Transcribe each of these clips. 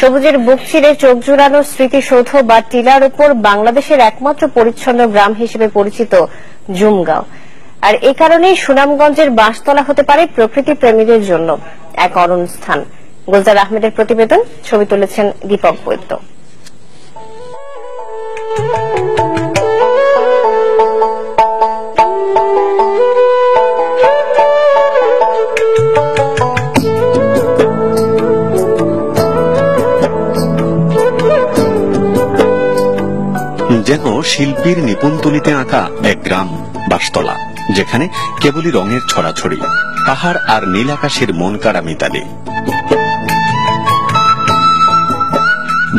সবুজের বুক চিরে চোখ জুড়ানো স্মৃতিসৌধ বা টিলার উপর বাংলাদেশের একমাত্র পরিচ্ছন্ন গ্রাম হিসেবে পরিচিত জুমগাঁও। আর এ কারণেই সুনামগঞ্জের বাঁশতলা হতে পারে প্রকৃতি প্রেমীদের জন্য এক অরণ্য স্থান। গুলজার আহমেদের প্রতিবেদন, ছবি তুলেছেন দীপক বৈদ্য। যেন শিল্পীর নিপুণ তুলিতে আঁকা এক গ্রাম বাঁশতলা, যেখানে কেবলই রঙের ছড়াছড়ি, পাহাড় আর নীল আকাশের মন কাড়া মিতালি।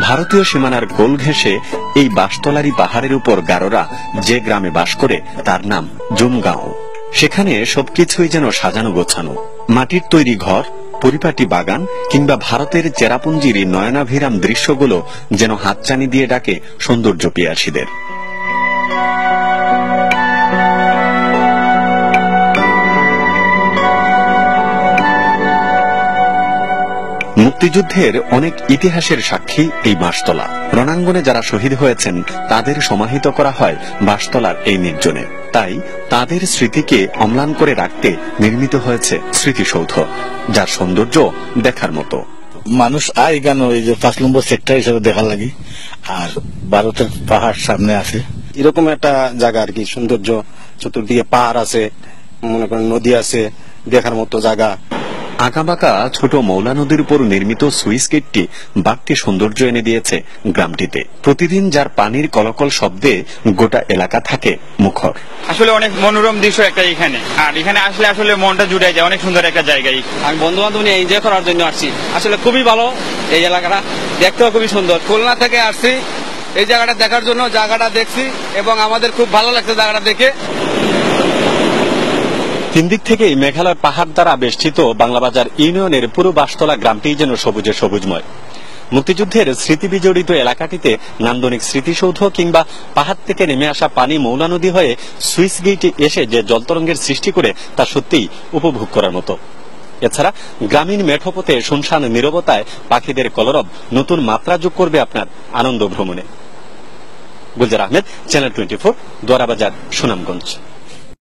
ভারতীয় সীমানার কোল ঘেঁষে এই বাঁশতলারই পাহাড়ের উপর গারোরা যে গ্রামে বাস করে তার নাম জুমগাঁও। সেখানে সবকিছুই যেন সাজানো গোছানো, মাটির তৈরি ঘর, পরিপাটি বাগান কিংবা ভারতের চেরাপুঞ্জির নয়নাভিরাম দৃশ্যগুলো যেন হাতছানি দিয়ে ডাকে সৌন্দর্য পিয়াসীদের। মুক্তিযুদ্ধের অনেক ইতিহাসের সাক্ষী এই বাঁশতলা। রণাঙ্গনে যারা শহীদ হয়েছেন তাদের সমাহিত করা হয় বাঁশতলার এই নির্জনে। তাই তাদের স্মৃতিকে অম্লান করে রাখতে নির্মিত হয়েছে স্মৃতিসৌধ, যার সৌন্দর্য দেখার মতো। মানুষ আয় কেন এই যে 5 নম্বর সেক্টর হিসেবে দেখার লাগি, আর ভারতের পাহাড় সামনে আছে, এরকম একটা জায়গা আর কি। সৌন্দর্য, চতুর্দিকে পাহাড় আছে, মনে করেন নদী আছে, দেখার মতো জায়গা। আঁকাবাঁকা ছোট মৌলা নদীর উপর নির্মিত সুইচ গেটটি বাড়তি সৌন্দর্য এনে দিয়েছে গ্রামটিতে। প্রতিদিন যার পানির কলকল শব্দে গোটা এলাকা থাকে মুখর। আসলে অনেক মনোরম দৃশ্য একটা এখানে, আর এখানে আসলে আসলে মনটা জুড়ে যায়। অনেক সুন্দর একটা জায়গায়। আমি বন্ধু বান্ধব নিয়ে এনজয় করার জন্য আসছি। আসলে খুবই ভালো এই এলাকাটা, দেখতেও খুবই সুন্দর। খুলনা থেকে আসছি এই জায়গাটা দেখার জন্য, জায়গাটা দেখছি এবং আমাদের খুব ভালো লাগছে জায়গাটা দেখে। 3 দিক থেকে মেঘালয় পাহাড় দ্বারা বেষ্টিত বাংলাবাজার ইউনিয়নের পুরো বাঁশতলা গ্রামটি যেন সবুজে সবুজময়। মুক্তিযুদ্ধের স্মৃতি বিজড়িত এলাকাটিতে নান্দনিক স্মৃতিসৌধ কিংবা পাহাড় থেকে নেমে আসা পানি মৌলা নদী হয়ে সুইচ গেটে এসে যে জলতরঙ্গের সৃষ্টি করে তা সত্যিই উপভোগ করার মতো। এছাড়া গ্রামীণ মেঠোপথে শুনশান নীরবতায় পাখিদের কলরব নতুন মাত্রা যোগ করবে আপনার আনন্দ ভ্রমণে। গুলজার আহমেদ, চ্যানেল 24, দোয়ারাবাজার, সুনামগঞ্জ।